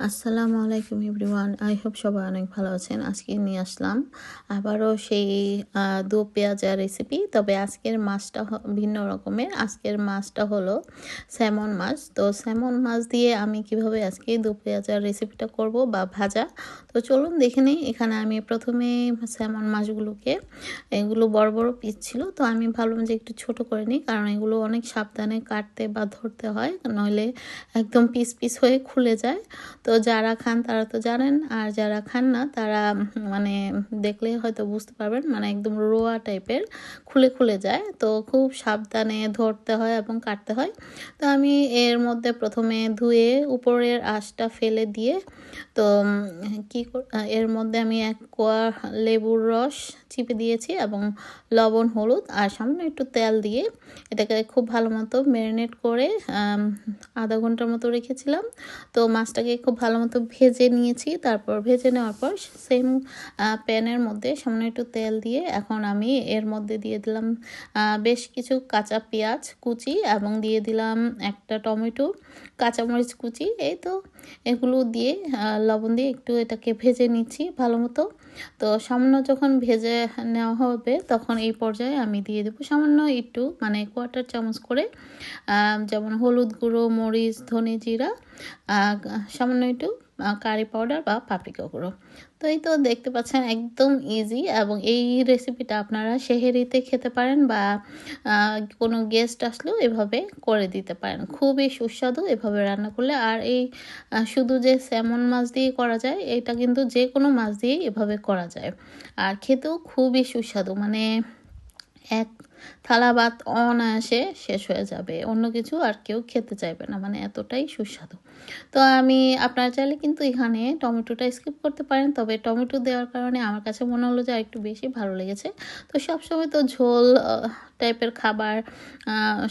আসসালামু আলাইকুম everyone. I hope সবাই অনেক ভালো আছেন। আজকে নিয়ে আসলাম আবারও সেই দো পেঁয়াজা রেসিপি। তবে আজকের মাছটা ভিন্ন রকমের। আজকের মাছটা হলো স্যামন মাছ। তো স্যামন মাছ দিয়ে আমি কিভাবে আজকে দো পেঁয়াজার রেসিপিটা করব বা ভাজা। তো চলুন দেখে নিই। এখানে আমি প্রথমে স্যামন মাছগুলোকে, এগুলো বড় বড় পিস ছিল, তো আমি ভাবলাম যে একটু ছোট করে নিই, কারণ এগুলো অনেক সাবধানে কাটতে বা ধরতে হয়, নইলে একদম পিস পিস হয়ে খুলে যায়। তো যারা খান তারা তো জানেন, আর যারা খান না তারা মানে দেখলে হয়তো বুঝতে পারবেন, মানে একদম রোয়া টাইপের খুলে খুলে যায়। তো খুব সাবধানে ধরতে হয় এবং কাটতে হয়। তো আমি এর মধ্যে প্রথমে ধুয়ে উপরের আঁশটা ফেলে দিয়ে, তো এর মধ্যে আমি 1 কোয়া লেবুর রস চিপে দিয়েছি এবং লবণ, হলুদ আর সামান্য একটু তেল দিয়ে এটাকে খুব ভালো মতো ম্যারিনেট করে আধা ঘন্টার মতো রেখেছিলাম। তো মাছটাকে খুব ভালো মতো ভেজে নিয়েছি। তারপর ভেজে নেওয়ার পর সেম প্যানের মধ্যে সামান্য একটু তেল দিয়ে এখন আমি এর মধ্যে দিয়ে দিলাম বেশ কিছু কাঁচা পেঁয়াজ কুচি এবং দিয়ে দিলাম একটা টমেটো, কাঁচামরিচ কুচি। এই তো এগুলো দিয়ে লবণ দিয়ে একটু এটাকে ভেজে নিচ্ছি ভালো মতো। তো সামান্য যখন ভেজে নেওয়া হবে তখন এই পর্যায়ে আমি দিয়ে দেবো সামান্য একটু, মানে 1/4 চামচ করে যেমন হলুদ গুঁড়ো, মরিচ, ধনে, জিরা, সামান্য একটু কারি পাউডার বা পাপরিকা গুঁড়ো। তো এই তো দেখতে পাচ্ছেন একদম ইজি, এবং এই রেসিপিটা আপনারা সেহেরিতে খেতে পারেন বা কোনো গেস্ট আসলেও এভাবে করে দিতে পারেন। খুবই সুস্বাদু এভাবে রান্না করলে। আর এই শুধু যে স্যামন মাছ দিয়ে করা যায়, এটা কিন্তু যে কোনো মাছ দিয়েই এভাবে করা যায়। আর খেতেও খুবই সুস্বাদু, মানে এক থালা ভাত অনায়াসে শেষ হয়ে যাবে। অন্য কিছু আর কেউ খেতে চাইবে না, মানে এতটাই সুস্বাদু। তো আপনারা চাইলে কিন্তু এখানে টমেটোটা স্কিপ করতে পারেন। তবে টমেটো দেওয়ার কারণে আমার কাছে মনে হলো যে আরেকটু বেশি ভালো লেগেছে। তো সবসময় তো ঝোল টাইপের খাবার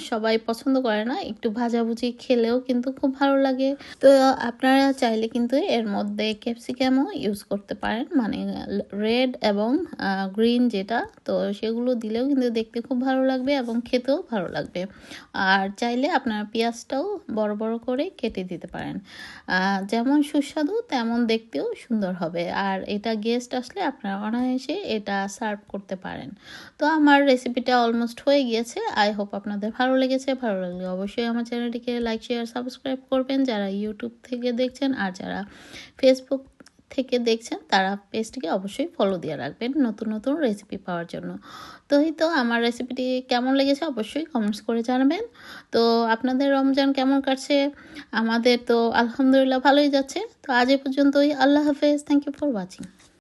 সবাই পছন্দ করে না। একটু ভাজাভুজি খেলেও কিন্তু খুব ভালো লাগে। তো আপনারা চাইলে কিন্তু এর মধ্যে ক্যাপসিকামও ইউজ করতে পারেন, মানে রেড এবং গ্রিন যেটা, তো সেগুলো দিলেও কিন্তু দেখতে খুব ভালো লাগবে এবং খেতেও ভালো লাগবে। আর চাইলে আপনারা পেঁয়াজটাও বড় বড় করে কেটে দিতে পারেন। যেমন সুস্বাদু তেমন দেখতেও সুন্দর হবে। আর এটা গেস্ট আসলে আপনারা অনায়াসে এটা সার্ভ করতে পারেন। তো আমার রেসিপিটা অলমোস্ট হয়ে গিয়েছে। আই হোপ আপনাদের ভালো লেগেছে। ভালো লাগলে অবশ্যই আমার চ্যানেলটিকে লাইক, শেয়ার, সাবস্ক্রাইব করবেন যারা ইউটিউব থেকে দেখছেন। আর যারা ফেসবুক থেকে দেখছেন তারা পেজটিকে অবশ্যই ফলো দিয়ে রাখবেন নতুন নতুন রেসিপি পাওয়ার জন্য। তো এই তো আমার রেসিপিটি কেমন লেগেছে অবশ্যই কমেন্টস করে জানাবেন। তো আপনাদের রমজান কেমন কাটছে? আমাদের তো আলহামদুলিল্লাহ ভালোই যাচ্ছে। তো আজ এ পর্যন্তই। আল্লাহ হাফেজ। Thank you for watching.